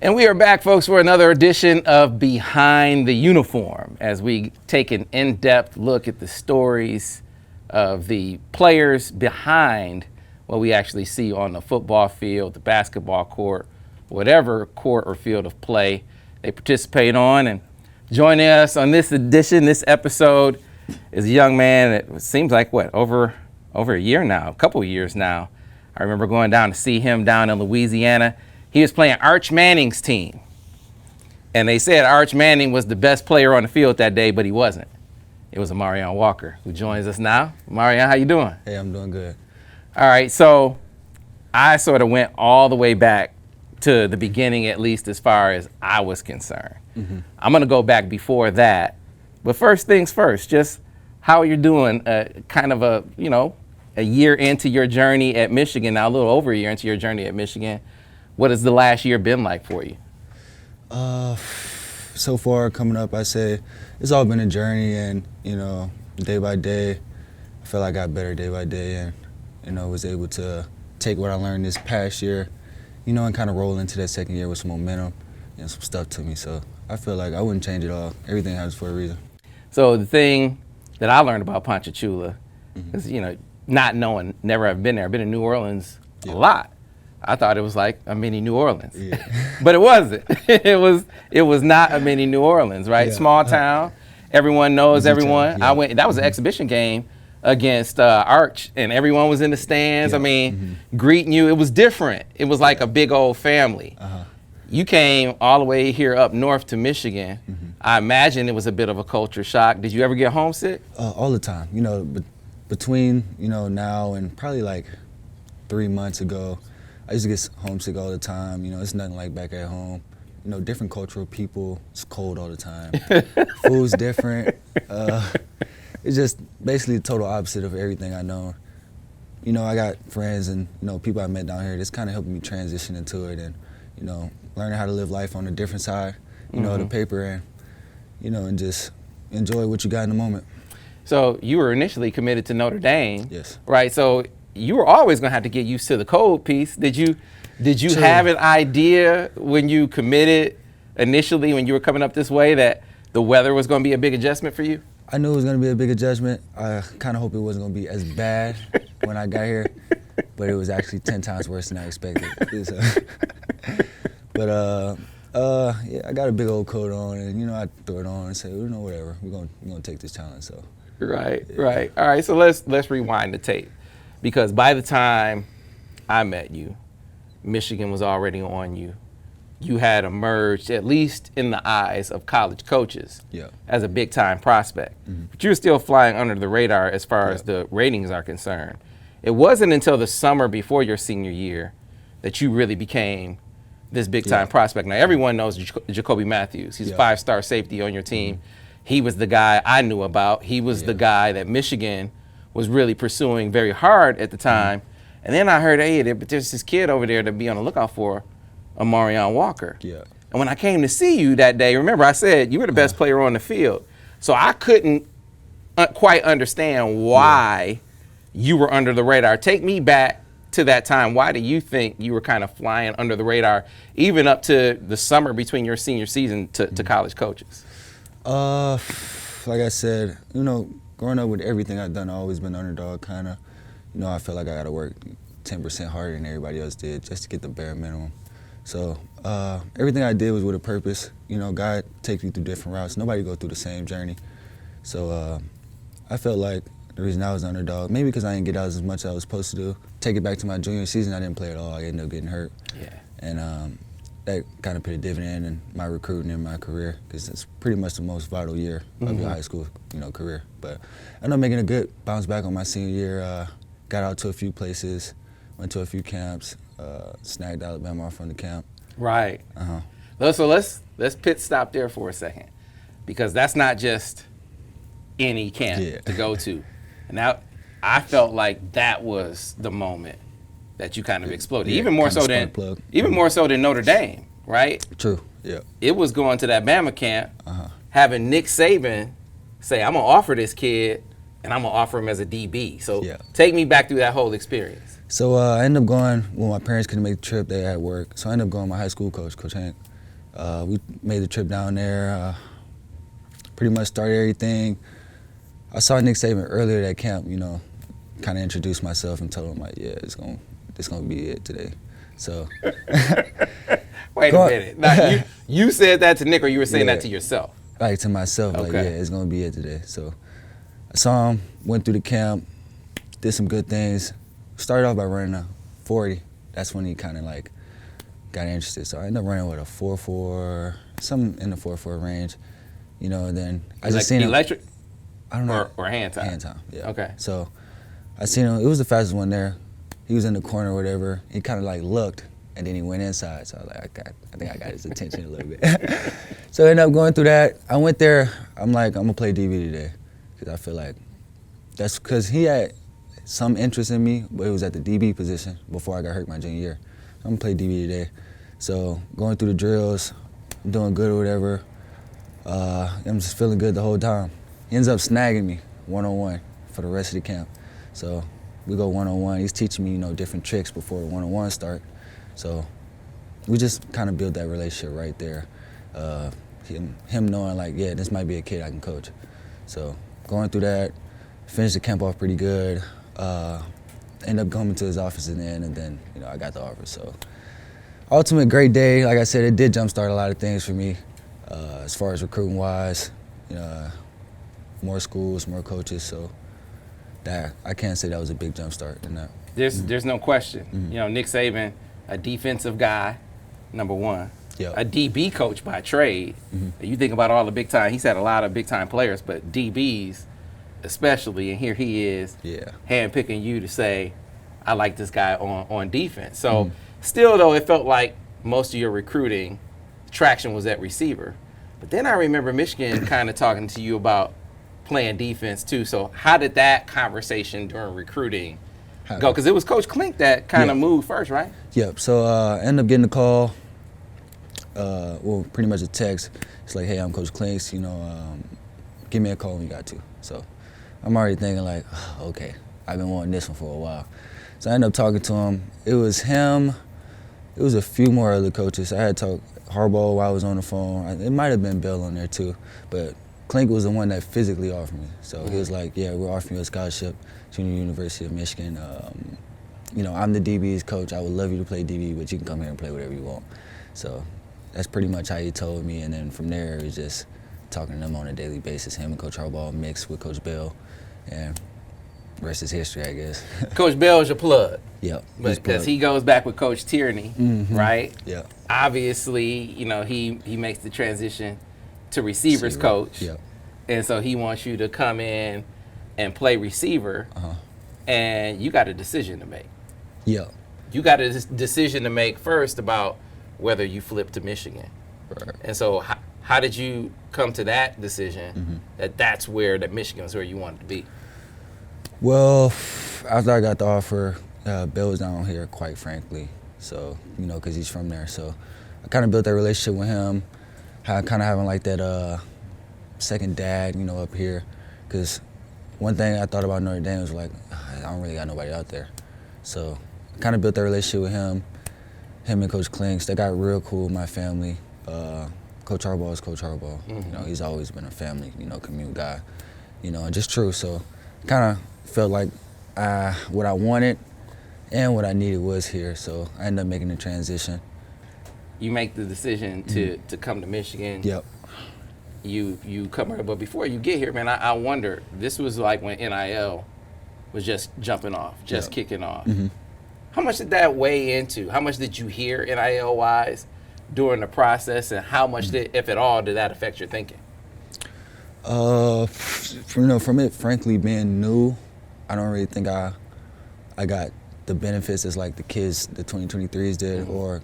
And we are back, folks, for another edition of Behind the Uniform, as we take an in-depth look at the stories of the players behind what we actually see on the football field, the basketball court, whatever court or field of play they participate on. And joining us on this edition, this episode, is a young man that seems like, over a year now, a couple of years now. I remember going down to see him down in Louisiana. He was playing Arch Manning's team. And they said Arch Manning was the best player on the field that day, but he wasn't. It was Amorion Walker, who joins us now. Amorion, how you doing? Hey, I'm doing good. All right, so I sort of went all the way back to the beginning, at least as far as I was concerned. Mm-hmm. I'm going to go back before that. But first things first, just how you're doing, kind of a year into your journey at Michigan, now a little over a year into your journey at Michigan. What has the last year been like for you? So far coming up, I say it's all been a journey, and day by day, I feel like I got better day by day, and was able to take what I learned this past year, and kind of roll into that second year with some momentum and some stuff to me. So I feel like I wouldn't change it all. Everything happens for a reason. So the thing that I learned about Ponchatoula is, not knowing, never have been there. I've been in New Orleans a lot. I thought it was like a mini New Orleans, but it wasn't. It was not a mini New Orleans, right? Yeah. Small town, everyone knows everyone. Yeah. That was an exhibition game against Arch, and everyone was in the stands. Yeah. Greeting you. It was different. It was like a big old family. Uh-huh. You came all the way here up north to Michigan. Mm-hmm. I imagine it was a bit of a culture shock. Did you ever get homesick? All the time. Between now and probably like 3 months ago, I used to get homesick all the time. It's nothing like back at home. Different cultural people. It's cold all the time. Food's different. It's just basically the total opposite of everything I know. I got friends and people I met down here. That's kind of helping me transition into it, and learning how to live life on a different side, of the paper, and just enjoy what you got in the moment. So you were initially committed to Notre Dame. Yes. Right. So you were always going to have to get used to the cold piece. Did you True. have an idea when you committed initially, when you were coming up this way, that the weather was going to be a big adjustment for you? I knew it was going to be a big adjustment. I kind of hope it wasn't going to be as bad when I got here, but it was actually 10 times worse than I expected. I got a big old coat on, and I threw it on and said, whatever, we're gonna take this challenge. So. Right. All right. So let's rewind the tape, because by the time I met you, Michigan was already on you. You had emerged, at least in the eyes of college coaches, as a big-time prospect. Mm-hmm. But you were still flying under the radar as far as the ratings are concerned. It wasn't until the summer before your senior year that you really became this big-time prospect. Now, everyone knows Jacoby Matthews. He's a 5-star safety on your team. Mm-hmm. He was the guy I knew about. He was the guy that Michigan was really pursuing very hard at the time. Mm-hmm. And then I heard, hey, there's this kid over there to be on the lookout for, Amorion Walker. Yeah. And when I came to see you that day, remember I said you were the best player on the field. So I couldn't quite understand why you were under the radar. Take me back to that time. Why do you think you were kind of flying under the radar, even up to the summer between your senior season to college coaches? Like I said, growing up with everything I've done, I've always been underdog kind of. I feel like I got to work 10% harder than everybody else did just to get the bare minimum. So everything I did was with a purpose. God takes me through different routes. Nobody goes through the same journey. So I felt like the reason I was an underdog, maybe because I didn't get out as much as I was supposed to do. Take it back to my junior season, I didn't play at all. I ended up getting hurt. Yeah. And that kind of paid a dividend in my recruiting and my career, because it's pretty much the most vital year of your high school, career. But I ended up making a good bounce back on my senior year. Got out to a few places, went to a few camps, snagged Alabama from the camp. Right. So let's pit stop there for a second, because that's not just any camp to go to. And now I felt like that was the moment that you kind of exploded, even more so than Notre Dame, right? True. Yeah. It was going to that Bama camp, having Nick Saban say, "I'm gonna offer this kid, and I'm gonna offer him as a DB." So take me back through that whole experience. So I ended up going when my parents couldn't make the trip. They had work, so I ended up going with my high school coach, Coach Hank. We made the trip down there. Pretty much started everything. I saw Nick Saban earlier at camp. Kind of introduced myself and told him like, yeah, this gonna be it today. So. Wait a minute. Now, you said that to Nick, or you were saying that to yourself? Like to myself, Okay. like, yeah, it's gonna be it today. So I saw him, went through the camp, did some good things. Started off by running a 40. That's when he kind of like got interested. So I ended up running with a 4.4, something in the 4.4 range. And then I just seen him. Electric? I don't know. Or hand time? Hand time, yeah. Okay. So I seen him. It was the fastest one there. He was in the corner or whatever. He kind of like looked, and then he went inside. So I was like, I think I got his attention a little bit. So I ended up going through that. I went there. I'm like, I'm going to play DB today because I feel like that's because he had some interest in me, but it was at the DB position before I got hurt my junior year. I'm going to play DB today. So going through the drills, doing good or whatever. I'm just feeling good the whole time. He ends up snagging me one-on-one for the rest of the camp. So we go one-on-one. He's teaching me, different tricks before the one-on-one start. So we just kind of build that relationship right there. Him knowing like, yeah, this might be a kid I can coach. So going through that, finished the camp off pretty good. Ended up coming to his office in the end, and then I got the offer. So ultimate great day. Like I said, it did jumpstart a lot of things for me as far as recruiting wise. More schools, more coaches. So that I can't say that was a big jumpstart in that. There's no question. Mm-hmm. Nick Saban, a defensive guy, number one. Yep. A DB coach by trade. Mm-hmm. You think about all the big time. He's had a lot of big time players, but DBs especially. And here he is, handpicking you to say, I like this guy on defense. So still, though, it felt like most of your recruiting traction was at receiver. But then I remember Michigan kind of talking to you about playing defense too. So how did that conversation during recruiting go? Because it was Coach Klink that kind of moved first, right? Yep. So I ended up getting a call. Pretty much a text. It's like, hey, I'm Coach Klink. Give me a call when you got to. So I'm already thinking like, okay, I've been wanting this one for a while. So I ended up talking to him. It was him. It was a few more other coaches. I had talked Harbaugh while I was on the phone. It might have been Bill on there too, but Klink was the one that physically offered me. So he was like, yeah, we're offering you a scholarship to the University of Michigan. I'm the DB's coach. I would love you to play DB, but you can come here and play whatever you want. So that's pretty much how he told me. And then from there, it was just talking to them on a daily basis. Him and Coach Harbaugh mixed with Coach Bill. And the rest is history, I guess. Coach Bell is your plug. Yep. Because he goes back with Coach Tierney, right? Yeah. Obviously, he makes the transition to receivers coach. Yep. And so he wants you to come in and play receiver. And you got a decision to make. Yeah. You got a decision to make first about whether you flip to Michigan. Right. And so how did you come to that decision that Michigan is where you wanted to be? Well, after I got the offer, Bill was down here, quite frankly. So, because he's from there. So I kind of built that relationship with him. Kind of having like that second dad, up here. Because one thing I thought about Notre Dame was like, I don't really got nobody out there. So I kind of built that relationship with him and Coach Klink. They got real cool with my family. Coach Harbaugh is Coach Harbaugh. He's always been a family, community guy, and just true. So kind of felt like what I wanted and what I needed was here. So I ended up making the transition. You make the decision to come to Michigan. Yep. You come here, but before you get here, man, I wonder, this was like when NIL was just jumping off, kicking off. How much did that weigh into? How much did you hear NIL-wise during the process, and how much did, if at all, did that affect your thinking? From it frankly being new, I don't really think I got the benefits as like the kids, the 2023s did, or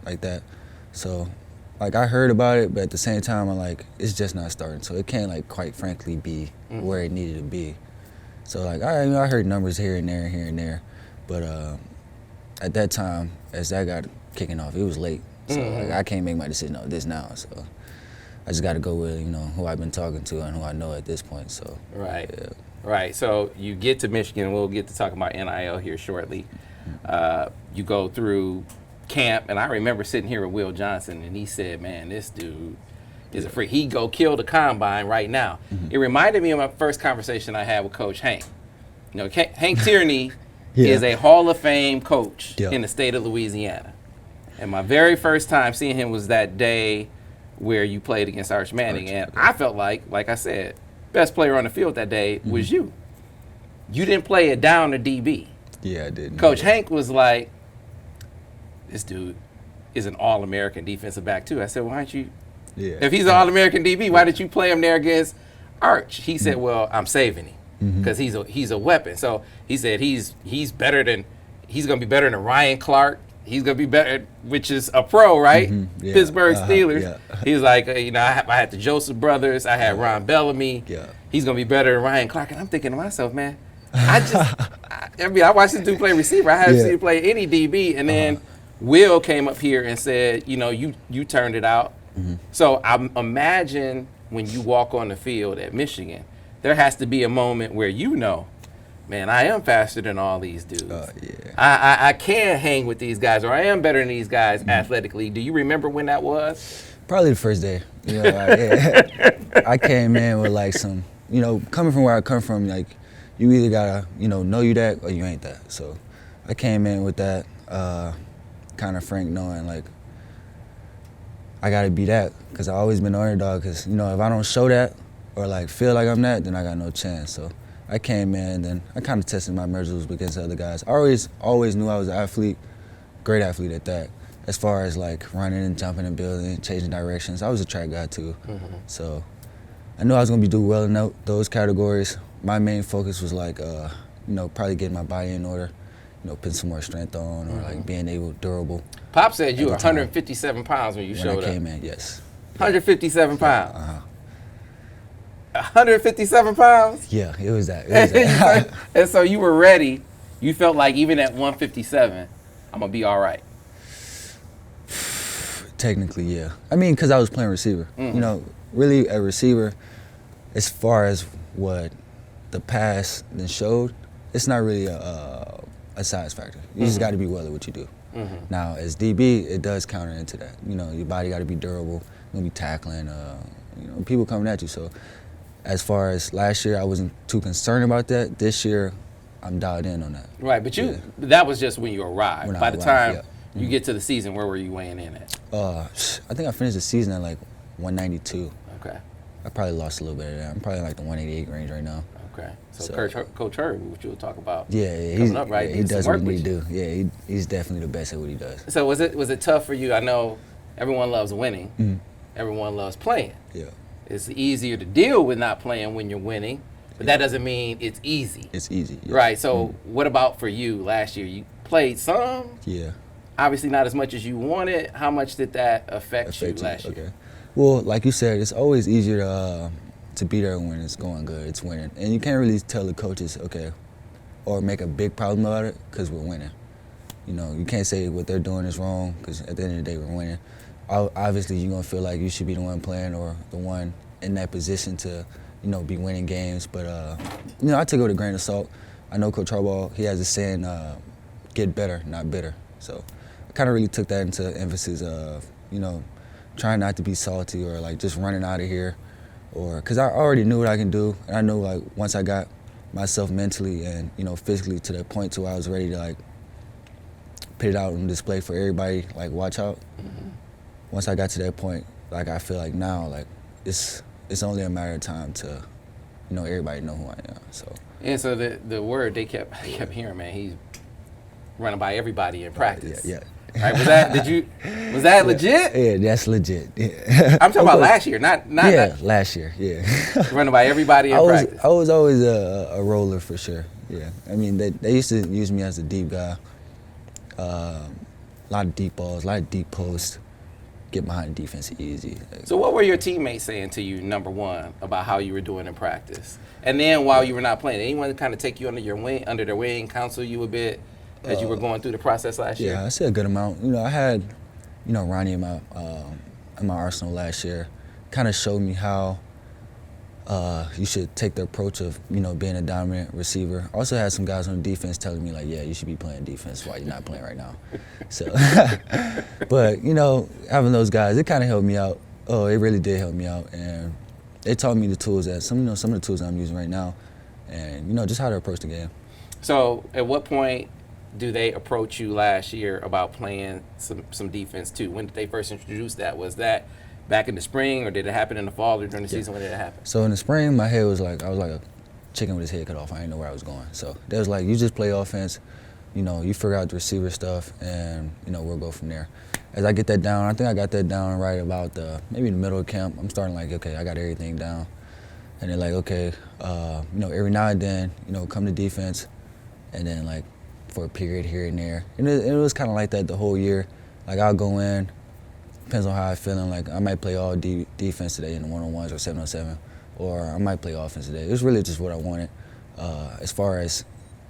like that. So, like I heard about it, but at the same time, I'm like, it's just not starting. So it can't like quite frankly be where it needed to be. So like I heard numbers here and there, but at that time, as that got kicking off, it was late. So like, I can't make my decision on this now. So I just got to go with who I've been talking to and who I know at this point. So right. So you get to Michigan. We'll get to talk about NIL here shortly. You go through camp, and I remember sitting here with Will Johnson, and he said, man, this dude is a freak. He'd go kill the combine right now. It reminded me of my first conversation I had with Coach Hank. You know, Hank Tierney is a Hall of Fame coach in the state of Louisiana. And my very first time seeing him was that day where you played against Arch Manning. And I felt like I said, best player on the field that day was you. You didn't play it down to DB. Yeah, I did. Coach Hank was like, this dude is an All-American defensive back too. I said, why don't you, if he's an All-American DB, why did you play him there against Arch? He said, well, I'm saving him because he's a weapon. So he said he's going to be better than Ryan Clark. He's going to be better, which is a pro, right? Pittsburgh Steelers. He was like, you know, I had the Joseph brothers. I had Ron Bellamy. He's going to be better than Ryan Clark. And I'm thinking to myself, man, I watched this dude play receiver. I haven't seen him play any DB. And then Will came up here and said, you know, you turned it out. So I imagine when you walk on the field at Michigan, there has to be a moment where you know, man, I am faster than all these dudes. I can hang with these guys, or I am better than these guys athletically. Do you remember when that was? Probably the first day. You know, I came in with like some, you know, coming from where I come from, like you either gotta, you know you that or you ain't that. So I came in with that kind of frank knowing like I gotta be that because I always been an underdog. Because you know if I don't show that or like feel like I'm that, then I got no chance. So I came in and then I kind of tested my measurables against the other guys. I always knew I was an athlete, great athlete at that. As far as like running and jumping and building, changing directions, I was a track guy too. So I knew I was gonna be doing well in those categories. My main focus was like, you know, probably getting my body in order, you know, putting some more strength on or like being durable. Pop said you were 157 pounds when you showed up. When I came in, yes. 157 pounds. 157 pounds? Yeah, it was that. And so you were ready. You felt like even at 157, I'm going to be all right. Technically, yeah. I mean, because I was playing receiver. You know, really a receiver, as far as what the past then showed, it's not really a size factor. You just got to be well at what you do. Now, as DB, it does counter into that. You know, your body got to be durable. You're going to be tackling, you know, people coming at you. So as far as last year, I wasn't too concerned about that. This year, I'm dialed in on that. Right, but that was just when you arrived. By the time you get to the season, where were you weighing in at? I think I finished the season at like 192. Okay. I probably lost a little bit of that. I'm probably like the 188 range right now. Okay. So Coach Herb, what you will talk about? Yeah, coming up, right? He does what he need to do. Yeah, he's definitely the best at what he does. So was it tough for you? I know everyone loves winning. Everyone loves playing. Yeah. It's easier to deal with not playing when you're winning, but that doesn't mean it's easy. It's easy. Yeah. Right. So what about for you last year? You played some. Yeah. Obviously not as much as you wanted. How much did that affect you last year? Okay. Well, like you said, it's always easier to be there when it's going good, it's winning. And you can't really tell the coaches, okay, or make a big problem about it because we're winning. You know, you can't say what they're doing is wrong because at the end of the day, we're winning. Obviously, you're going to feel like you should be the one playing or the one in that position to, you know, be winning games. But, you know, I took it with a grain of salt. I know Coach Harbaugh, he has a saying, get better, not bitter. So I kind of really took that into emphasis of, you know, trying not to be salty or, like, just running out of here. Or because I already knew what I can do. And I knew, like, once I got myself mentally and, you know, physically to that point to where I was ready to, like, put it out on display for everybody, like, watch out. Once I got to that point, like, I feel like now, like, it's only a matter of time to, you know, everybody know who I am. So. And so the word they kept hearing, man, he's running by everybody in practice. Yeah. Right, was that legit? Yeah, that's legit. Yeah. I'm talking about last year, not last year. Yeah. Running by everybody in practice. I was always a roller for sure. Yeah. I mean, they used to use me as a deep guy. A lot of deep balls, a lot of deep posts. Get behind the defense easy. So what were your teammates saying to you, number one, about how you were doing in practice? And then while you were not playing, anyone kind of take you under their wing, counsel you a bit as you were going through the process last year? Yeah, I said a good amount. You know, I had, you know, Ronnie in my arsenal last year. Kind of showed me how you should take the approach of, being a dominant receiver. I also had some guys on defense telling me, like, yeah, you should be playing defense while you're not playing right now. So, but, having those guys, it kind of helped me out. Oh, it really did help me out. And they taught me the tools that, some of the tools I'm using right now and, just how to approach the game. So at what point do they approach you last year about playing some defense too? When did they first introduce that? Was that back in the spring, or did it happen in the fall or during the season? When did it happen? So in the spring, my head was like, I was like a chicken with his head cut off. I didn't know where I was going. So they was like, you just play offense, you figure out the receiver stuff, and, we'll go from there. As I get that down, I think I got that down right about maybe the middle of camp. I'm starting like, okay, I got everything down. And they're like, okay, every now and then, come to defense, and then like for a period here and there. And it was kind of like that the whole year. Like I'll go in, depends on how I'm feeling. Like I might play all defense today in the one-on-ones or 7-on-7, or I might play offense today. It was really just what I wanted. As far as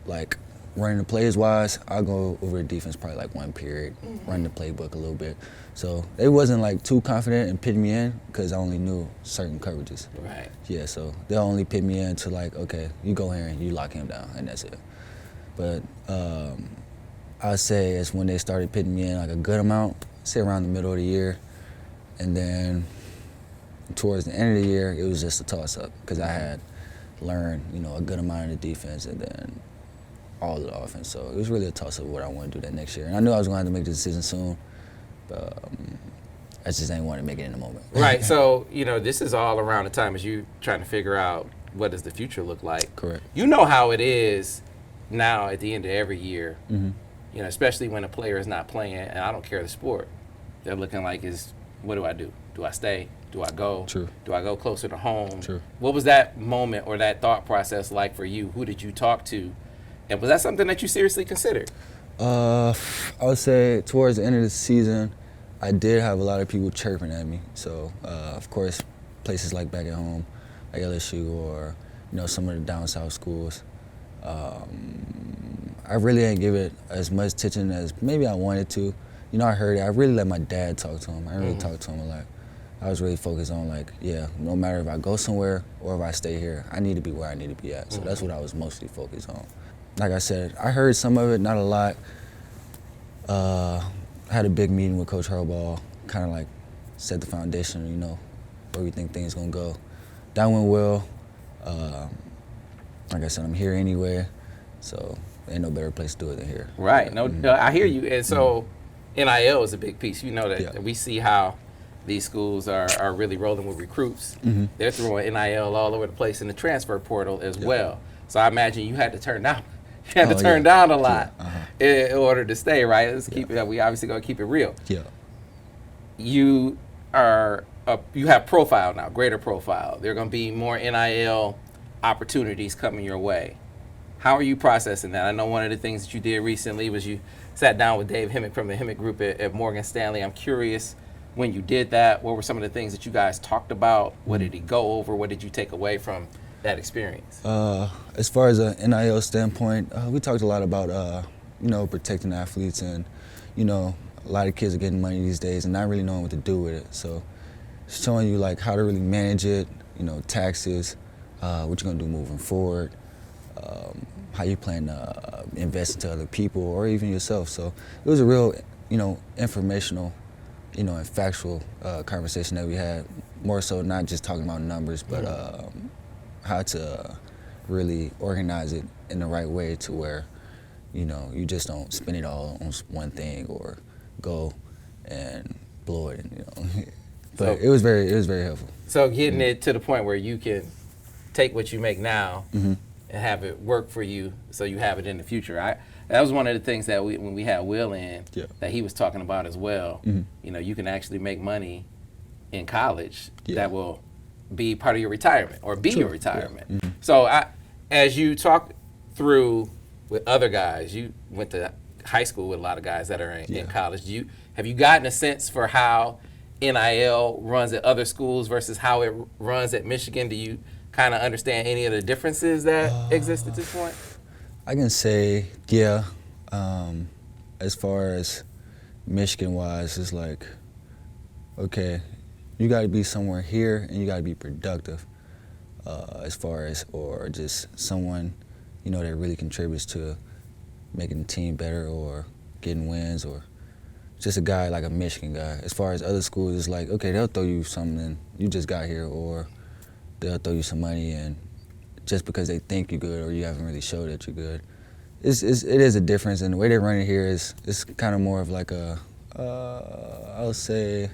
like running the plays wise, I'll go over the defense probably like one period, run the playbook a little bit. So they wasn't like too confident in pitting me in because I only knew certain coverages. Right. Yeah, so they'll only pit me in to like, okay, you go here and you lock him down, and that's it. But I'd say it's when they started pitting me in like a good amount, say around the middle of the year, and then towards the end of the year, it was just a toss-up because I had learned, a good amount of the defense and then all of the offense. So it was really a toss-up of what I want to do that next year. And I knew I was going to have to make the decision soon, but I just didn't want to make it in the moment. Right. So, this is all around the time as you trying to figure out what does the future look like. Correct. You know how it is now at the end of every year, Mm-hmm. Especially when a player is not playing, and I don't care the sport. They're looking like, what do I do? Do I stay? Do I go? True. Do I go closer to home? True. What was that moment or that thought process like for you? Who did you talk to? And was that something that you seriously considered? I would say towards the end of the season, I did have a lot of people chirping at me. So, of course, places like back at home, like LSU or, some of the down south schools. I really didn't give it as much attention as maybe I wanted to. I heard it. I really let my dad talk to him. I really talked to him a lot. I was really focused on like, yeah, no matter if I go somewhere or if I stay here, I need to be where I need to be at. So that's what I was mostly focused on. Like I said, I heard some of it, not a lot. I had a big meeting with Coach Harbaugh, kind of like set the foundation, where we think things gonna go. That went well. Like I said, I'm here anyway, so ain't no better place to do it than here. Right. No, I hear you. And so NIL is a big piece. That we see how these schools are really rolling with recruits. Mm-hmm. They're throwing NIL all over the place in the transfer portal as well. So I imagine you had to turn down. You had to turn down a lot in order to stay, right? Let's keep it. We obviously gonna keep it real. Yeah. You have profile now, greater profile. There are gonna be more NIL opportunities coming your way. How are you processing that? I know one of the things that you did recently was you sat down with Dave Hemmick from the Hemmick Group at Morgan Stanley. I'm curious, when you did that, what were some of the things that you guys talked about? What did he go over? What did you take away from that experience? As far as an NIL standpoint, we talked a lot about, protecting athletes and, a lot of kids are getting money these days and not really knowing what to do with it. So showing you like how to really manage it, taxes, what you're gonna do moving forward, how you plan to invest into other people or even yourself. So it was a real, informational, and factual conversation that we had. More so not just talking about numbers, but how to really organize it in the right way to where, you just don't spend it all on one thing or go and blow it. And, but it was very helpful. So getting it to the point where you can take what you make now and have it work for you, so you have it in the future. That was one of the things that when we had Will in, that he was talking about as well. You can actually make money in college that will be part of your retirement or be your retirement. So as you talk through with other guys, you went to high school with a lot of guys that are in college. Have you gotten a sense for how NIL runs at other schools versus how it runs at Michigan? Do you kind of understand any of the differences that exist at this point? I can say, as far as Michigan-wise, it's like, okay, you got to be somewhere here and you got to be productive. as far as, or just someone, you know, that really contributes to making the team better or getting wins, or just a guy like a Michigan guy. As far as other schools, it's like, okay, they'll throw you something and you just got here, or they'll throw you some money and just because they think you're good or you haven't really showed that you're good. It is a difference, and the way they run it here is kind of more of like a, I would say,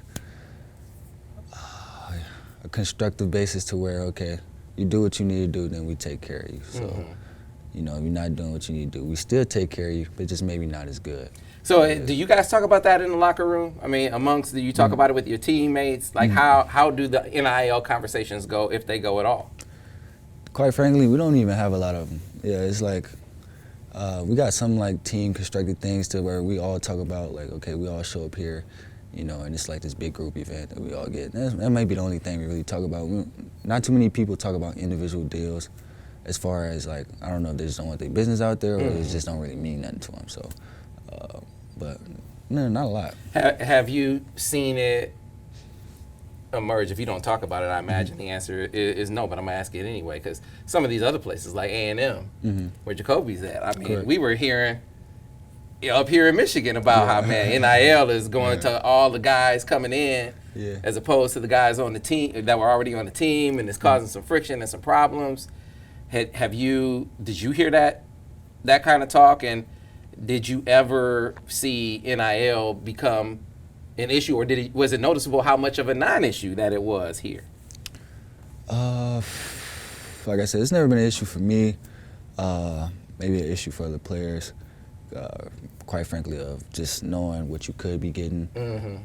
a constructive basis to where, okay, you do what you need to do, then we take care of you. So, you know, if you're not doing what you need to do, we still take care of you, but just maybe not as good. So do you guys talk about that in the locker room? I mean, do you talk about it with your teammates? Like how do the NIL conversations go, if they go at all? Quite frankly, we don't even have a lot of them. Yeah, it's like we got some like team constructed things to where we all talk about like, okay, we all show up here, you know, and it's like this big group event that we all get. That might be the only thing we really talk about. Not too many people talk about individual deals as far as like, I don't know if they just don't want their business out there or it just don't really mean nothing to them. So, but no, not a lot. Have you seen it emerge? If you don't talk about it, I imagine the answer is no, but I'm going to ask it anyway, because some of these other places like A&M, where Jacoby's at, I mean, Correct. we were hearing up here in Michigan about how, man, NIL is going to all the guys coming in as opposed to the guys on the team that were already on the team, and it's causing some friction and some problems. Did you hear that kind of talk, and did you ever see NIL become an issue, or was it noticeable how much of a non-issue that it was here? Like I said, it's never been an issue for me. Maybe an issue for other players. Quite frankly, of just knowing what you could be getting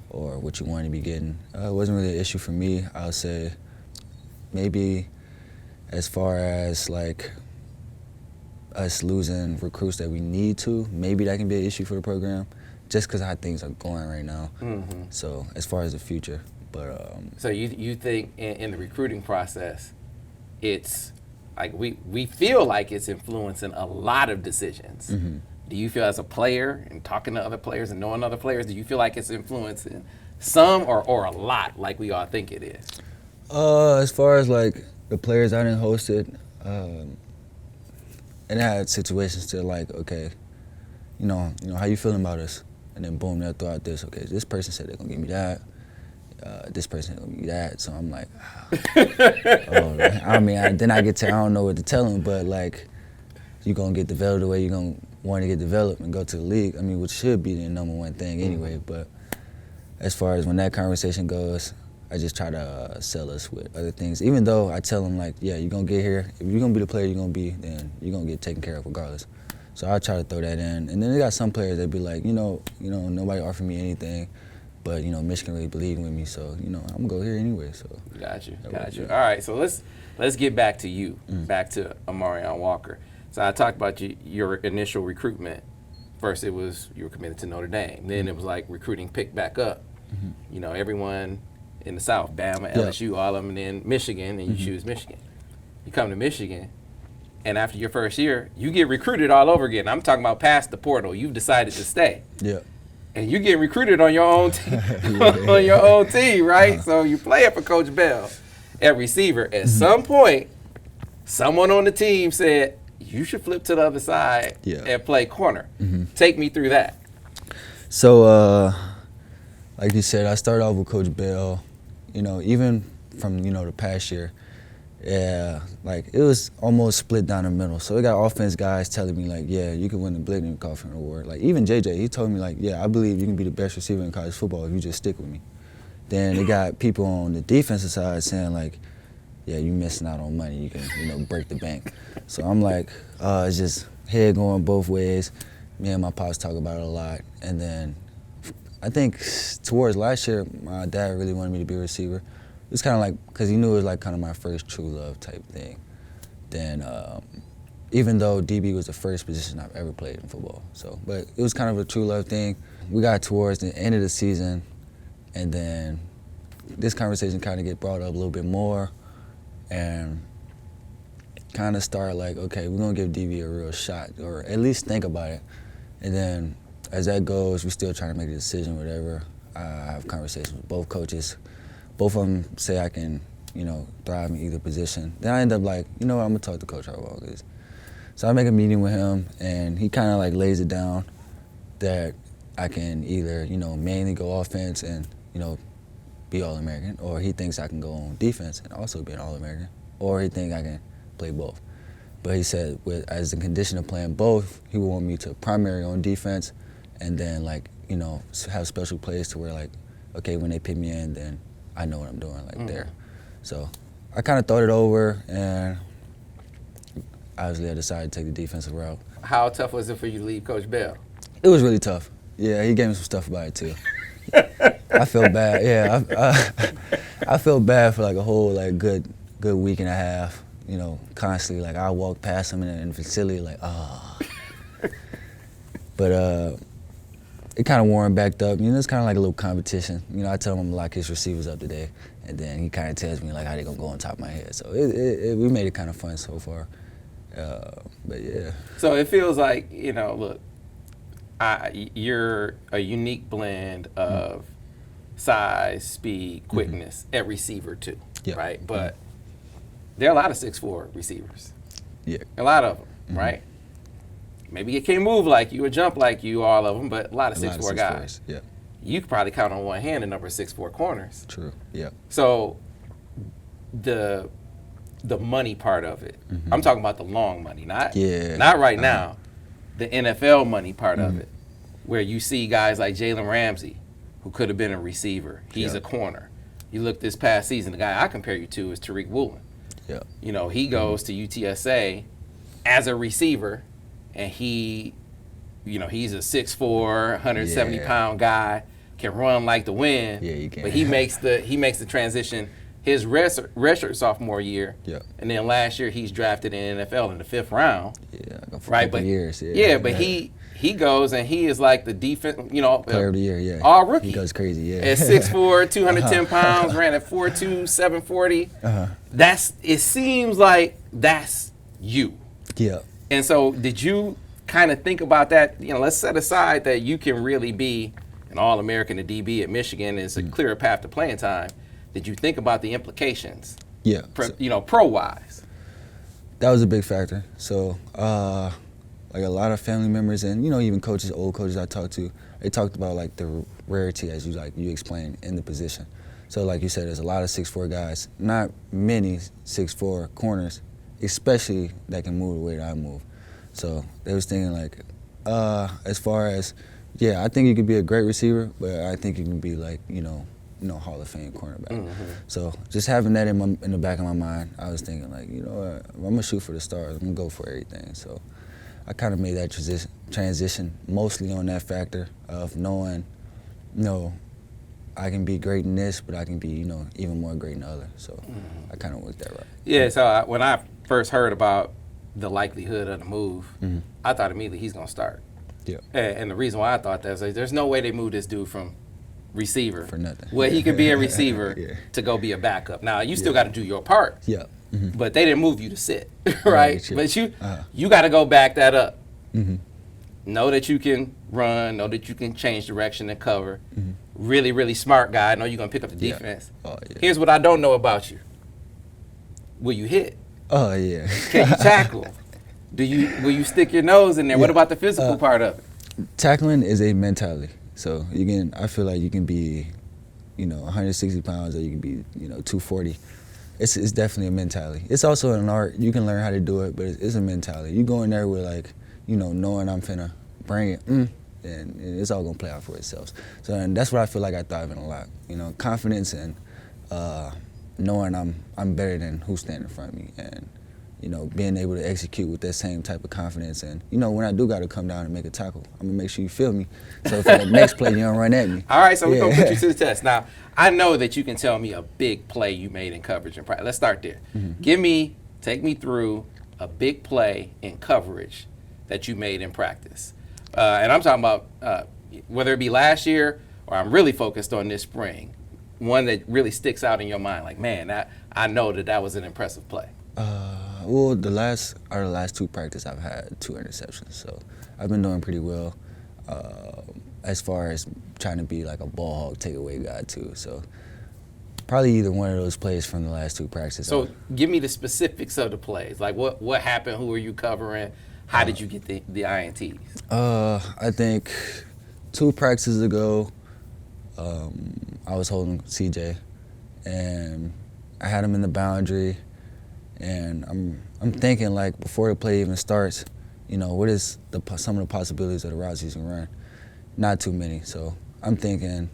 or what you want to be getting. It wasn't really an issue for me. I would say maybe as far as like us losing recruits that we need to, maybe that can be an issue for the program, just because how things are going right now. So as far as the future, but so you think in the recruiting process, it's like we feel like it's influencing a lot of decisions. Do you feel as a player and talking to other players and knowing other players, do you feel like it's influencing some or a lot like we all think it is? As far as like the players I done hosted, and I had situations to like, okay, you know, how you feeling about us? And then boom, they'll throw out this, okay, this person said they're gonna give me that. This person gonna give me that. So I'm like, oh, I mean, then I get to, I don't know what to tell them, but like, you're gonna get developed the way you're gonna want to get developed and go to the league. I mean, which should be the number one thing anyway, but as far as when that conversation goes, I just try to sell us with other things. Even though I tell them like, yeah, you're gonna get here. If you're gonna be the player you're gonna be, then you're gonna get taken care of regardless. So I try to throw that in. And then they got some players that be like, you know, nobody offered me anything, but you know, Michigan really believed in me, so you know, I'm gonna go here anyway. So got you. All right, so let's get back to you, back to Amorion Walker. So I talked about your initial recruitment. First, it was you were committed to Notre Dame. Then it was like recruiting picked back up. You know, everyone in the South, Bama, LSU, all of them, and then Michigan, and you choose Michigan. You come to Michigan, and after your first year, you get recruited all over again. I'm talking about past the portal. You've decided to stay. Yeah. And you get recruited on your own team, on your own team, right? So you play it for Coach Bell at receiver. At some point, someone on the team said, you should flip to the other side and play corner. Take me through that. So, like you said, I started off with Coach Bell. You know, even from, you know, the past year, like it was almost split down the middle. So we got offense guys telling me like, yeah, you can win the Blitton Coffin Award. Like even JJ, he told me like, yeah, I believe you can be the best receiver in college football if you just stick with me. Then they got people on the defensive side saying like, yeah, you missing out on money. You can, you know, break the bank. So I'm like, it's just head going both ways. Me and my pops talk about it a lot. And then I think towards last year, my dad really wanted me to be a receiver. It was kind of like, because he knew it was like kind of my first true love type thing. Then even though DB was the first position I've ever played in football. So, but it was kind of a true love thing. We got towards the end of the season, and then this conversation kind of get brought up a little bit more, and kind of start like, okay, we're gonna give DB a real shot, or at least think about it. And then as that goes, we're still trying to make a decision, whatever. I have conversations with both coaches. Both of them say I can, thrive in either position. Then I end up like, I'm gonna talk to Coach Harbaugh. So I make a meeting with him, and he kind of like lays it down that I can either, mainly go offense and, be All-American, or he thinks I can go on defense and also be an All-American, or he thinks I can play both. But he said, as the condition of playing both, he would want me to primary on defense, and then like, have special plays to where like, okay, when they pick me in, then I know what I'm doing like there. So I kind of thought it over, and obviously I decided to take the defensive route. How tough was it for you to leave Coach Bell? It was really tough. Yeah, he gave me some stuff about it too. I felt bad. Yeah, I felt bad for like a whole like good week and a half. Constantly like I walk past him in the facility like But it kind of wore him back up. It's kind of like a little competition. I tell him I'm gonna lock his receivers up today, and then he kind of tells me like how they gonna go on top of my head. So we made it kind of fun so far. But yeah. So it feels like look. You're a unique blend of size, speed, quickness at receiver too, right? But there are a lot of 6'4" receivers. Yeah. A lot of them, right? Maybe you can't move like you or jump like you, all of them, but a lot of 6'4" guys. Yeah. You could probably count on one hand the number of 6'4" corners. True. Yeah. So the money part of it, I'm talking about the long money, not right now. The NFL money part of it, where you see guys like Jalen Ramsey, who could have been a receiver. He's a corner. You look this past season, the guy I compare you to is Tariq Woolen. Yeah. He goes to UTSA as a receiver, and he's a 6'4", 170-pound guy, can run like the wind. Yeah, you can. But he makes the transition his redshirt sophomore year, and then last year he's drafted in the NFL in the 5th round. Yeah, right. But years. But he goes and he is like the defense, player of the year. Yeah, all rookie. He goes crazy. Yeah, at 6'4", 210 pounds, ran at 4.2, 740. It seems like that's you. Yeah. And so, did you kind of think about that? Let's set aside that you can really be an All-American, a DB at Michigan. It's a clearer path to playing time. Did you think about the implications? Yeah. Pro-wise. That was a big factor. So, like a lot of family members and, even coaches, old coaches I talked to, they talked about like the rarity as you explained in the position. So like you said, there's a lot of 6'4" guys, not many 6'4" corners, especially that can move the way that I move. So they was thinking like, as far as, I think you could be a great receiver, but I think you can be like, Hall of Fame cornerback. So just having that in the back of my mind, I was thinking like, what, I'm gonna shoot for the stars. I'm gonna go for everything. So I kind of made that transition mostly on that factor of knowing, I can be great in this, but I can be, even more great in the other. So I kind of worked that route. Yeah. So when I first heard about the likelihood of the move, I thought immediately he's gonna start. Yeah. And the reason why I thought that is like, there's no way they move this dude from receiver for nothing. Well, he could be a receiver to go be a backup. Now you still got to do your part. Yeah. But they didn't move you to sit, right? But Uh-huh. you got to go back that up. Know that you can run. Know that you can change direction and cover. Really, really smart guy. Know you're gonna pick up the defense. Oh, yeah. Here's what I don't know about you. Will you hit? Oh yeah. Can you tackle? Will you stick your nose in there? What about the physical part of it? Tackling is a mentality. So I feel like you can be, 160 pounds, or you can be, 240. It's definitely a mentality. It's also an art. You can learn how to do it, but it's a mentality. You go in there with like, knowing I'm finna bring it, and it's all gonna play out for itself. So and that's what I feel like I thrive in a lot. Confidence and knowing I'm better than who's standing in front of me, and being able to execute with that same type of confidence. And, when I do got to come down and make a tackle, I'm going to make sure you feel me. So for the next play, you don't run at me. All right, so we're going to put you to the test. Now, I know that you can tell me a big play you made in coverage and practice. Let's start there. Take me through a big play in coverage that you made in practice. And I'm talking about whether it be last year or I'm really focused on this spring, one that really sticks out in your mind. Like, man, I know that was an impressive play. Well, the last 2 practices I've had 2 interceptions, so I've been doing pretty well as far as trying to be like a ball hog takeaway guy too. So Probably either one of those plays from the last 2 practices. So give me the specifics of the plays. Like what happened? Who were you covering? How did you get the INTs? I think 2 practices ago, I was holding CJ, and I had him in the boundary, and I'm thinking, like, before the play even starts, what is some of the possibilities of the routes he's gonna run? Not too many. So I'm thinking,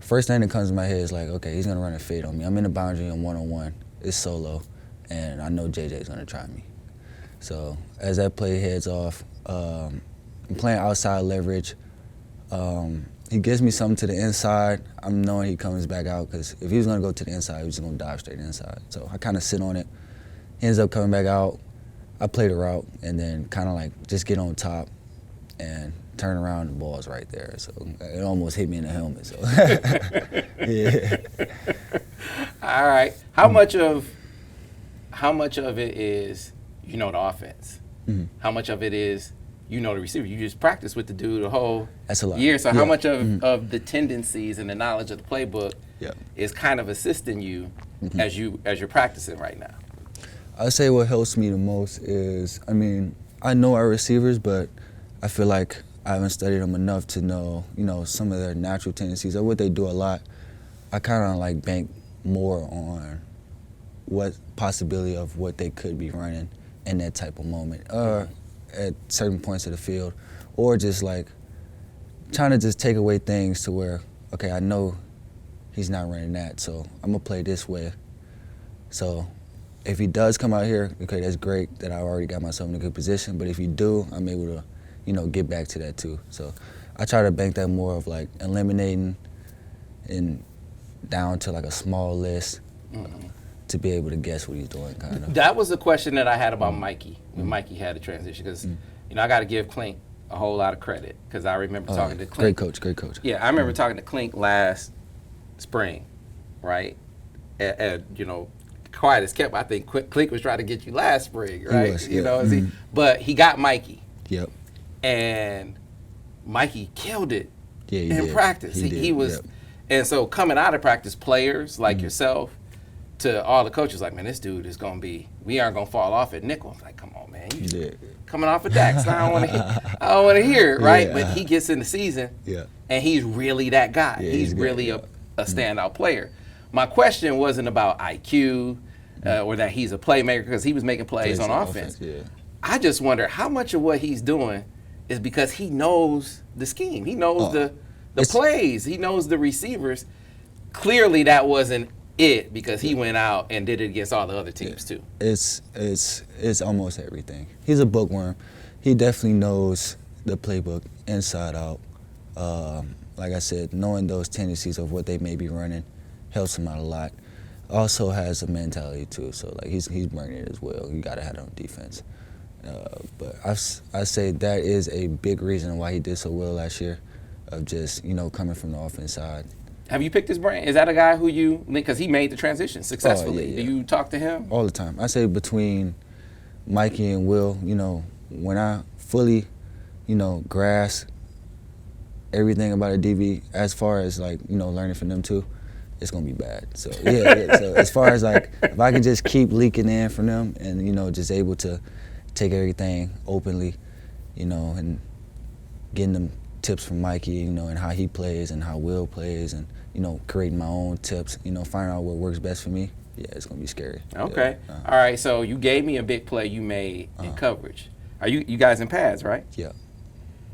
first thing that comes to my head is like, okay, he's gonna run a fade on me. I'm in the boundary on 1-on-1. It's solo, and I know JJ's gonna try me. So as that play heads off, I'm playing outside leverage. He gives me something to the inside. I'm knowing he comes back out, because if he was going to go to the inside, he was just going to dive straight inside. So I kind of sit on it. He ends up coming back out. I play the route and then kind of like just get on top and turn around, and the ball's right there. So it almost hit me in the helmet. So yeah. All right. How much of it is the offense? Mm-hmm. How much of it is the receiver? You just practice with the dude the whole That's a lot. year. So Yeah. how much of the tendencies and the knowledge of the playbook is kind of assisting you as you're practicing right now? I'd say what helps me the most is, I know our receivers, but I feel like I haven't studied them enough to know, some of their natural tendencies or what they do a lot. I kind of like bank more on what possibility of what they could be running in that type of moment, or at certain points of the field, or just like trying to just take away things to where, okay, I know he's not running that, so I'm gonna play this way. So if he does come out here, okay, that's great that I already got myself in a good position, but if you do, I'm able to, get back to that too. So I try to bank that more of like eliminating and down to like a small list to be able to guess what he's doing, kind of. That was the question that I had about Mikey when Mikey had a transition, because I got to give Clink a whole lot of credit, because I remember talking to Clink. Great coach. Yeah, I remember talking to Clink last spring, right? And quiet as kept. I think Clink was trying to get you last spring, right? He was, yeah. But he got Mikey. Yep. And Mikey killed it in did. practice. He was, yep. And so coming out of practice, players like yourself, to all the coaches, like, man, this dude is gonna be. We aren't gonna fall off at nickel. I'm like, come on, man, you coming off of Dax. I don't want to hear it, right? Yeah. But he gets in the season, and he's really that guy. Yeah, he's really a standout player. My question wasn't about IQ or that he's a playmaker, because he was making plays on offense. Yeah. I just wonder how much of what he's doing is because he knows the scheme. He knows the plays. He knows the receivers. Clearly that wasn't it, because he went out and did it against all the other teams too. It's almost everything. He's a bookworm. He definitely knows the playbook inside out. Like I said, knowing those tendencies of what they may be running helps him out a lot. Also has a mentality too, so like he's bringing it as well. You gotta have it on defense. But I say that is a big reason why he did so well last year, of just coming from the offense side. Have you picked his brain? Is that a guy who you link? Because he made the transition successfully. Yeah. Do you talk to him? All the time. I say between Mikey and Will, when I fully, grasp everything about a DB, as far as like, learning from them too, it's gonna be bad. So yeah. So as far as like, if I can just keep leaking in from them and, just able to take everything openly, and getting them tips from Mikey, and how he plays and how Will plays, and creating my own tips, finding out what works best for me. Yeah, it's gonna be scary. Okay. Yeah. All right. So you gave me a big play you made in coverage. Are you guys in pads, right? Yeah.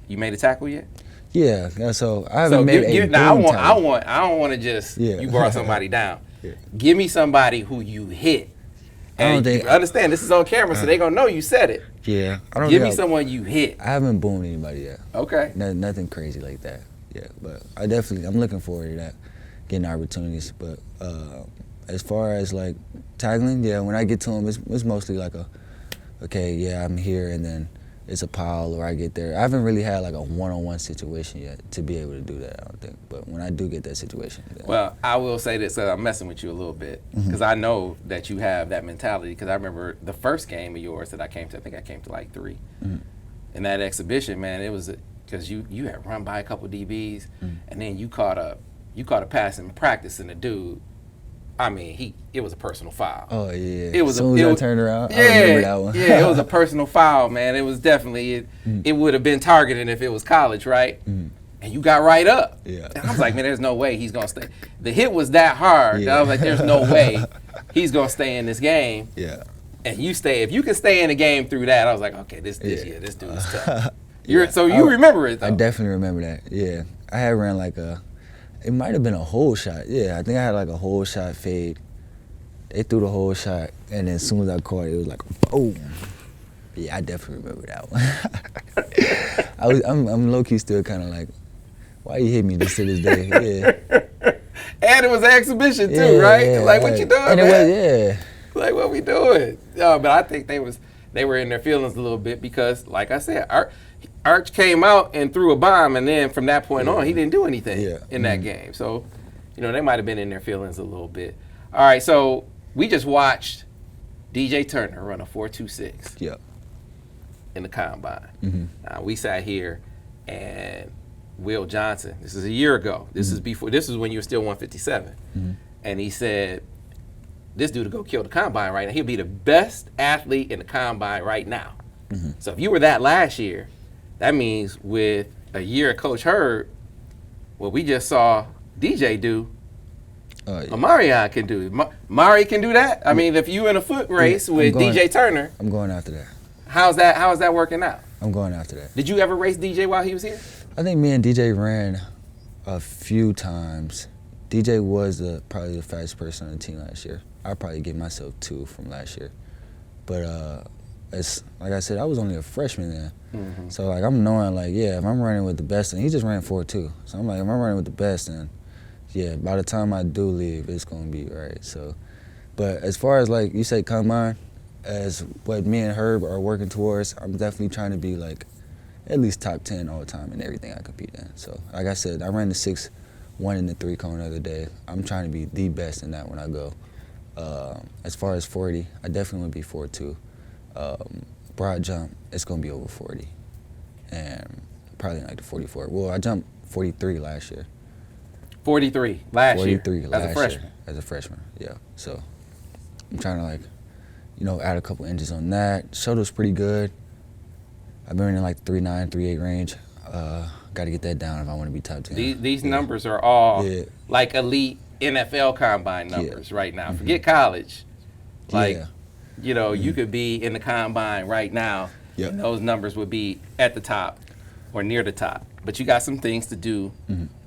You made a tackle yet? Yeah. So I haven't made a now boom tackle. I don't want to just you brought somebody down. Yeah. Give me somebody who you hit. And you understand this is on camera, so they're gonna know you said it. Yeah. Give me someone you hit. I haven't boomed anybody yet. Okay. Nothing crazy like that. Yeah, but I'm looking forward to that, getting opportunities. But as far as like tackling, when I get to them, it's mostly like I'm here, and then it's a pile, or I get there. I haven't really had like a one-on-one situation yet to be able to do that, I don't think. But when I do get that situation. Well, I will say this, I'm messing with you a little bit, because I know that you have that mentality, because I remember the first game of yours that I came to, I think I came to like 3. In that exhibition, man, it was because you had run by a couple DBs, and then you caught a pass in practice, and the dude I mean, it was a personal foul. Oh yeah. It was as soon as I turned around, yeah, I remember that one. Yeah, it was a personal foul, man. It was definitely it would have been targeted if it was college, right? And you got right up. Yeah. And I was like, man, there's no way he's gonna stay. The hit was that hard. Yeah. And I was like, there's no way he's gonna stay in this game. Yeah. And if you can stay in the game through that, I was like, okay, this dude is tough. Yeah. So you remember it though. I definitely remember that. Yeah. I had ran like it might have been a whole shot. Yeah, I think I had like a whole shot fade. They threw the whole shot, and then as soon as I caught it, it was like, boom. Yeah, I definitely remember that one. I'm low-key still kind of like, why you hit me this to this day? Yeah. And it was an exhibition too, right? Yeah, like, what you doing, and man? It was, Like, what we doing? But I think they were in their feelings a little bit because, like I said, Arch came out and threw a bomb, and then from that point on, he didn't do anything in that game. So, they might have been in their feelings a little bit. All right, so we just watched DJ Turner run a 4.26 Yep. in the combine. Mm-hmm. We sat here, and Will Johnson, this is a year ago. This is when you were still 157. And he said, this dude will go kill the combine right now. He'll be the best athlete in the combine right now. So if you were that last year, that means with a year of Coach Hurd, what we just saw DJ do, Amorion can do. Mari can do that. I mean, if you in a foot race with DJ Turner, I'm going after that. How's that working out? I'm going after that. Did you ever race DJ while he was here? I think me and DJ ran a few times. DJ was probably the fastest person on the team last year. I'd probably give myself 2 from last year. But it's like I said, I was only a freshman then. So like I'm knowing like, yeah, if I'm running with the best, and he just ran 4.2. So I'm like, if I'm running with the best, then yeah, by the time I do leave, it's gonna be right. So, but as far as like you say combine, as what me and Herb are working towards, I'm definitely trying to be like at least top 10 all the time in everything I compete in. So like I said, I ran the 6.1 in the 3 cone the other day. I'm trying to be the best in that when I go. As far as 40, I definitely want to be 4.2. Broad jump, it's gonna be over 40, and probably like the 44. Well, I jumped 43 last year. 43 last year. 43 as a freshman. As a freshman, yeah. So I'm trying to like, add a couple inches on that. Shoulder's pretty good. I've been in like 3.9, 3.8 range. Got to get that down if I want to be top 10. These numbers are all like elite NFL combine numbers right now. Forget college. Like, you could be in the combine right now, and those numbers would be at the top or near the top. But you got some things to do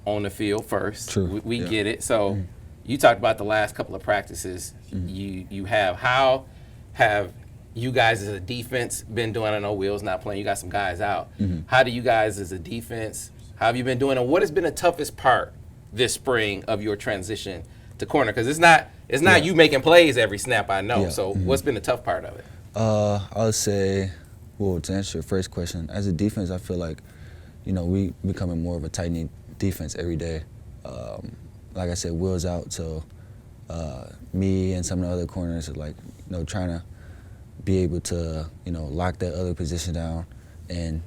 on the field first. True. We get it. So you talked about the last couple of practices you have. How have you guys as a defense been doing? I know Will's not playing. You got some guys out. How do you guys as a defense, how have you been doing? And what has been the toughest part this spring of your transition to corner? Because it's not you making plays every snap, I know. So what's been the tough part of it? I would say, well, to answer your first question, as a defense, I feel like, we becoming more of a tight-knit defense every day. Like I said, Will's out, so me and some of the other corners are like, trying to be able to, lock that other position down and,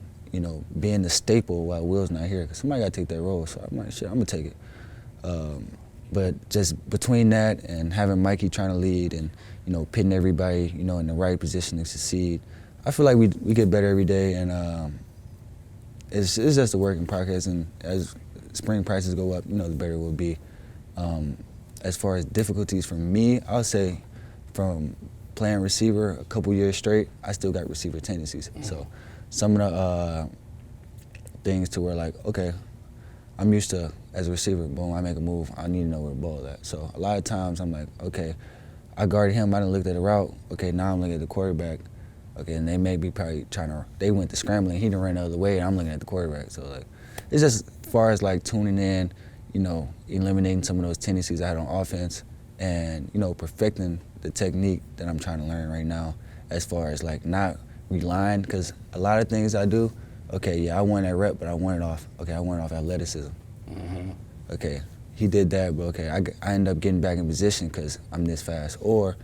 being the staple while Will's not here, because somebody got to take that role. So I'm like, shit, I'm going to take it. But just between that and having Mikey trying to lead and, pitting everybody, in the right position to succeed, I feel like we get better every day, and it's just a work in progress. And as spring prices go up, the better it will be. As far as difficulties for me, I would say from playing receiver a couple years straight, I still got receiver tendencies. So some of the things to where like, okay, I'm used to, as a receiver, boom, I make a move, I need to know where the ball is at. So a lot of times I'm like, okay, I guarded him, I didn't look at the route, okay, now I'm looking at the quarterback, okay, and they may be probably they went to scrambling, he done ran the other way, and I'm looking at the quarterback. So like, it's just as far as like tuning in, eliminating some of those tendencies I had on offense and, perfecting the technique that I'm trying to learn right now as far as like not relying, because a lot of things I do, okay, yeah, I won that rep, but I won it off athleticism. Okay, he did that, but okay, I end up getting back in position because I'm this fast, or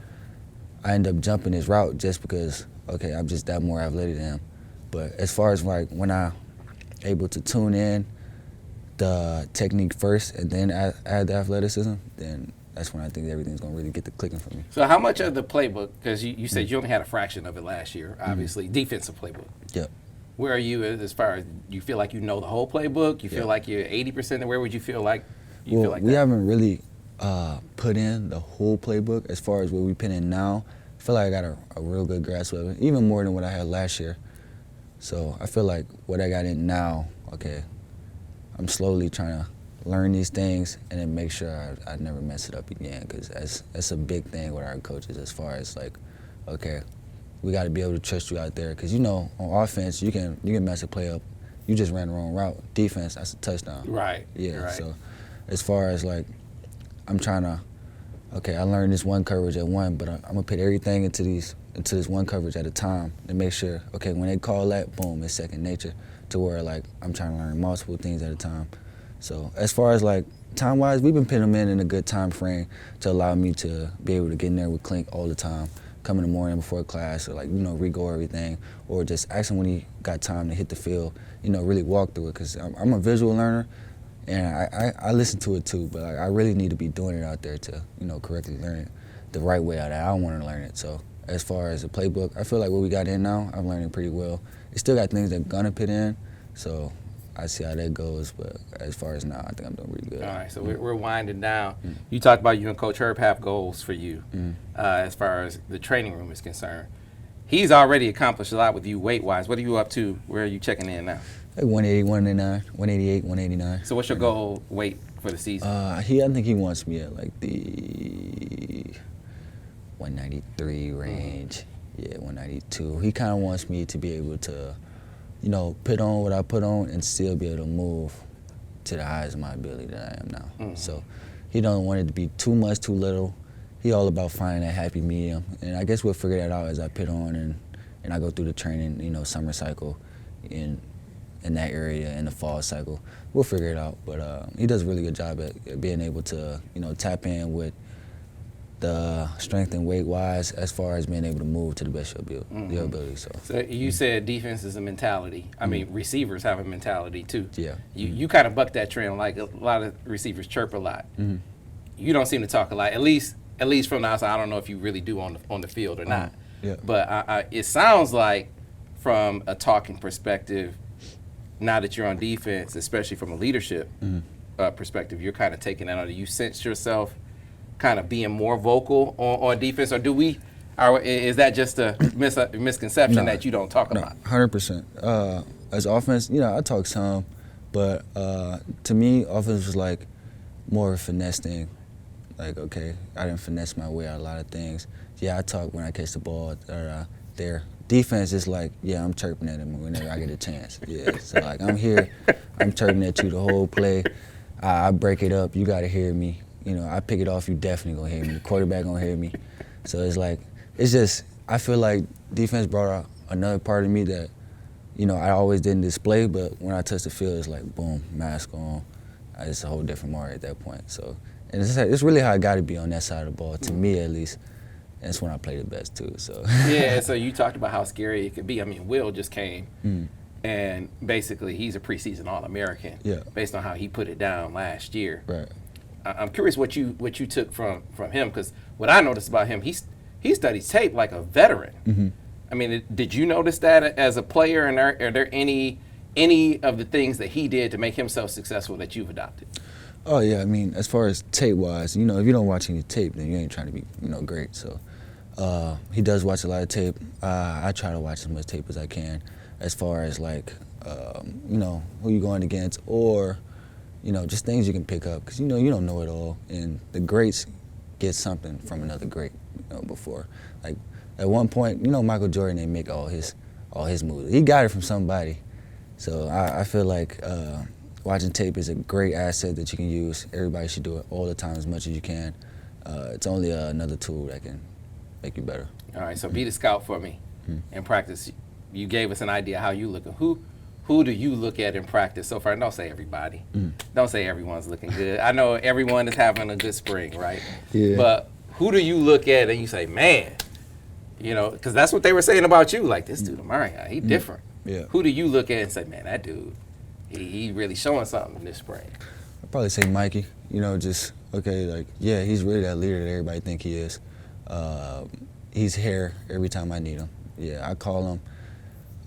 I end up jumping his route just because, okay, I'm just that more athletic than him. But as far as like when I able to tune in the technique first and then add the athleticism, then that's when I think everything's gonna really get to clicking for me. So how much of the playbook, because you said you only had a fraction of it last year, obviously, defensive playbook. Yep. Where are you as far as, you feel like you know the whole playbook? You feel like you're 80%? And where would you feel like you feel like we that? haven't really put in the whole playbook as far as what we put in now. I feel like I got a real good grasp of it, even more than what I had last year. So I feel like what I got in now, okay, I'm slowly trying to learn these things and then make sure I never mess it up again, because that's a big thing with our coaches as far as like, okay, we got to be able to trust you out there, because on offense you can mess a play up, you just ran the wrong route. Defense, that's a touchdown. Right. Yeah. Right. So as far as like, I'm trying to, okay, I learned this one coverage at one, but I'm gonna put everything into this one coverage at a time and make sure, okay, when they call that, boom, it's second nature, to where like I'm trying to learn multiple things at a time. So as far as like time-wise, we've been putting them in a good time frame to allow me to be able to get in there with Clint all the time, come in the morning before class, or like, re-go everything, or just ask him when he got time to hit the field, really walk through it, because I'm a visual learner, and I listen to it too, but like, I really need to be doing it out there to, correctly learn it the right way out there. I don't want to learn it. So as far as the playbook, I feel like what we got in now, I'm learning pretty well. It still got things that I'm gonna put in, so I see how that goes, but as far as now, I think I'm doing pretty good. All right, so we're winding down. You talked about you and Coach Herb have goals for you as far as the training room is concerned. He's already accomplished a lot with you weight-wise. What are you up to? Where are you checking in now? Like 180, 189, 188, 189. So what's your goal weight for the season? I think he wants me at like the 193 range. Yeah, 192. He kind of wants me to be able to, put on what I put on and still be able to move to the highest of my ability that I am now. So he don't want it to be too much, too little. He all about finding that happy medium. And I guess we'll figure that out as I put on and I go through the training, summer cycle in that area, in the fall cycle. We'll figure it out. But he does a really good job at being able to, tap in with the strength and weight wise, as far as being able to move to the best of your ability. So you said defense is a mentality. I mean, receivers have a mentality too. Yeah. You kind of buck that trend. Like a lot of receivers chirp a lot. You don't seem to talk a lot. At least from the outside. I don't know if you really do on the field or not. Yeah. But it sounds like, from a talking perspective, now that you're on defense, especially from a leadership perspective, you're kind of taking that on. Do you sense yourself kind of being more vocal on defense, or is that just a misconception that you don't talk a lot? 100%. As offense, I talk some, but to me, offense was like more of a finesse thing. Like, okay, I didn't finesse my way out of a lot of things. Yeah, I talk when I catch the ball there. Defense is like, yeah, I'm chirping at him whenever I get a chance. Yeah, so like I'm here, I'm chirping at you the whole play. I break it up, you gotta hear me. I pick it off, you definitely gonna hear me. The quarterback gonna hear me. So it's like, I feel like defense brought out another part of me that, I always didn't display, but when I touch the field, it's like, boom, mask on. It's a whole different Mario at that point. So, and it's really how I gotta be on that side of the ball, to me at least. And that's when I play the best too, so. Yeah, so you talked about how scary it could be. I mean, Will just came, and basically he's a preseason All-American based on how he put it down last year. Right. I'm curious what you took from him, because what I noticed about him, he studies tape like a veteran. I mean, did you notice that as a player, and are there any of the things that he did to make himself successful that you've adopted? Oh yeah, I mean, as far as tape-wise, if you don't watch any tape, then you ain't trying to be, great. So he does watch a lot of tape. I try to watch as much tape as I can, as far as like, who you going against, or just things you can pick up, because you don't know it all, and the greats get something from another great, before. Like at one point, Michael Jordan didn't make all his moves. He got it from somebody. So I feel like watching tape is a great asset that you can use. Everybody should do it all the time, as much as you can. It's only another tool that can make you better. All right, so be the scout for me in practice. You gave us an idea how you looking. Who do you look at in practice so far? And don't say everybody. Don't say everyone's looking good. I know everyone is having a good spring, right? Yeah. But who do you look at and you say, man, because that's what they were saying about you. Like, this dude, Amorion, he different. Yeah. Who do you look at and say, man, that dude, he really showing something this spring? I'd probably say Mikey. Just okay, like, yeah, he's really that leader that everybody think he is. He's here every time I need him. Yeah, I call him,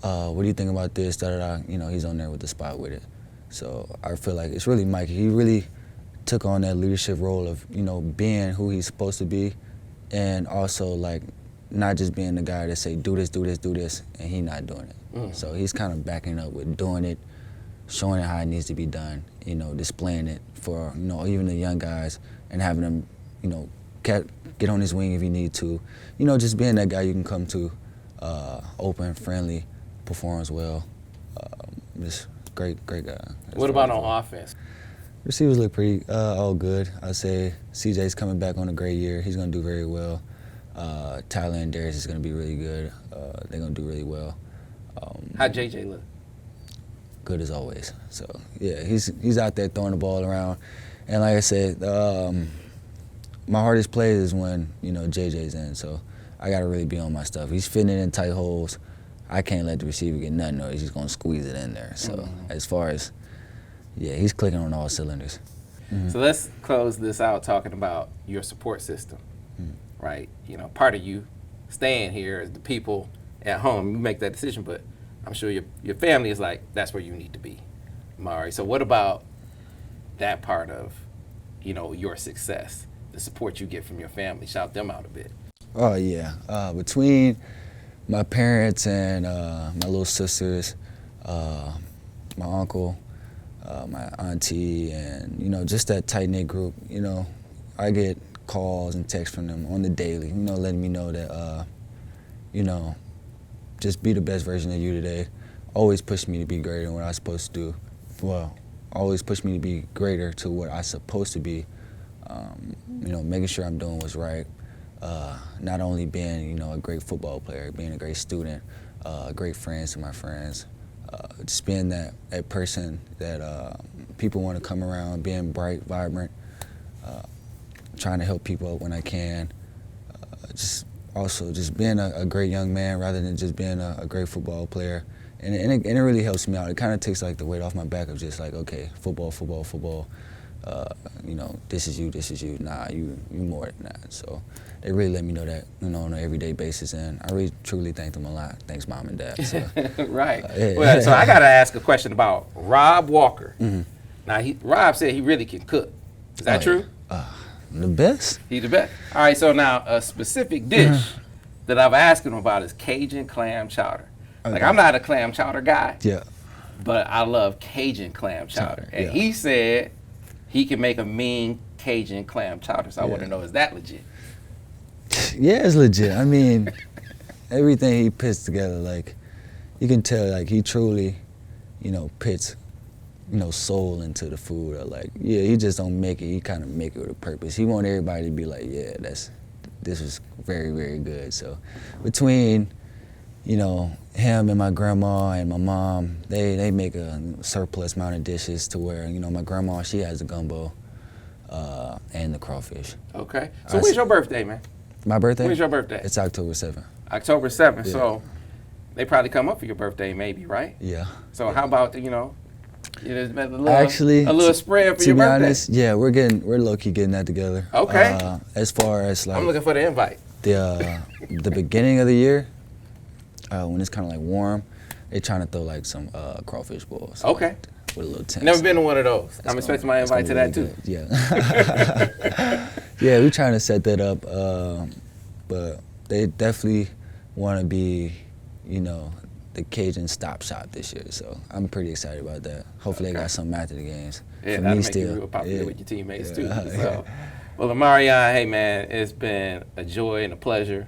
what do you think about this, da-da-da. You know, he's on there with the spot with it. So I feel like it's really Mike. He really took on that leadership role of, you know, being who he's supposed to be, and also, like, not just being the guy that say, do this, do this, do this, and he not doing it. So he's kind of backing up with doing it, showing it how it needs to be done, you know, displaying it for, you know, even the young guys, and having them, you know, get on his wing if you need to. You know, just being that guy you can come to, open, friendly, performs well. Just great guy. What about on offense? Receivers look pretty all good. I'd say CJ's coming back on a great year. He's going to do very well. Tyler and Darius is going to be really good. They're going to do really well. How JJ look? Good as always. So, yeah, he's out there throwing the ball around. And like I said, my hardest play is when, you know, JJ's in. So I got to really be on my stuff. He's fitting it in tight holes. I can't let the receiver get nothing, or he's just going to squeeze it in there. So as far as, yeah, he's clicking on all cylinders. So let's close this out talking about your support system, right? You know, part of you staying here is the people at home. You make that decision, but I'm sure your family is like, that's where you need to be, Mari. So what about that part of, you know, your success, the support you get from your family? Shout them out a bit. Oh, yeah. Between my parents and my little sisters, my uncle, my auntie, and, you know, just that tight-knit group, you know, I get calls and texts from them on the daily, you know, letting me know that, you know, just be the best version of you today. Always push me to be greater than what I'm supposed to do. Well, always push me to be greater to what I'm supposed to be. You know, making sure I'm doing what's right. Not only being, you know, a great football player, being a great student, great friends to my friends, just being that person that people want to come around, being bright, vibrant, trying to help people out when I can. Just being a great young man rather than just being a great football player. And it really helps me out. It kind of takes like the weight off my back of just like, okay, football. You know, this is you. Nah, you more than that. So they really let me know that, you know, on an everyday basis, and I really truly thank them a lot. Thanks, Mom and Dad. So, right. Yeah. Well, so I got to ask a question about Rob Walker. Now, Rob said he really can cook. Is that true? The best. He's the best. All right, so now a specific dish that I've asked him about is Cajun clam chowder. Okay. Like, I'm not a clam chowder guy. Yeah. But I love Cajun clam chowder. And yeah. he said he can make a mean Cajun clam chowder. So I want to know, is that legit? Yeah, it's legit. I mean, everything he puts together, like, you can tell, like, he truly, you know, puts, you know, soul into the food. Or like, yeah, he just don't make it. He kind of make it with a purpose. He want everybody to be like, yeah, this was very, very good. So between, you know, him and my grandma and my mom, they make a surplus amount of dishes to where, you know, my grandma, she has the gumbo and the crawfish. Okay. So when's your birthday, man? My birthday? When's your birthday? It's October 7th. October 7th. Yeah. So they probably come up for your birthday maybe, right? Yeah. So how about, you know, Actually, a little spread for your birthday? To be honest, yeah, we're low-key getting that together. Okay. As far as like I'm looking for the invite. The beginning of the year, when it's kind of like warm, they're trying to throw like some crawfish balls. Okay. With a little tent. Never been to one of those. I'm expecting my invite to that too. Yeah. Yeah, we're trying to set that up, but they definitely want to be, you know, the Cajun stop shop this year. So I'm pretty excited about that. Hopefully they got something after the games. Yeah, for that'll me make still. you real popular with your teammates too. Yeah. So, well, Amorion, hey man, it's been a joy and a pleasure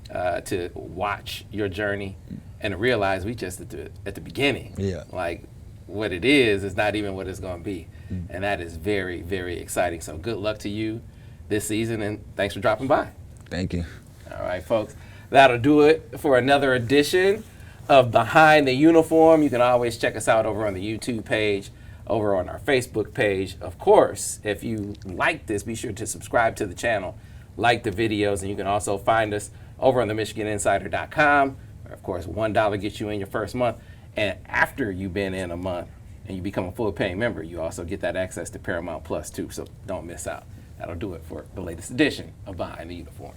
to watch your journey and to realize we just at the beginning. Yeah. Like what it is not even what it's going to be. And that is very, very exciting. So good luck to you this season, and thanks for dropping by. Thank you. All right, folks, that'll do it for another edition of Behind the Uniform. You can always check us out over on the YouTube page, over on our Facebook page. Of course, if you like this, be sure to subscribe to the channel, like the videos, and you can also find us over on the MichiganInsider.com. Of course, $1 gets you in your first month. And after you've been in a month and you become a full paying member, you also get that access to Paramount Plus too, so don't miss out. That'll do it for the latest edition of Behind the Uniform.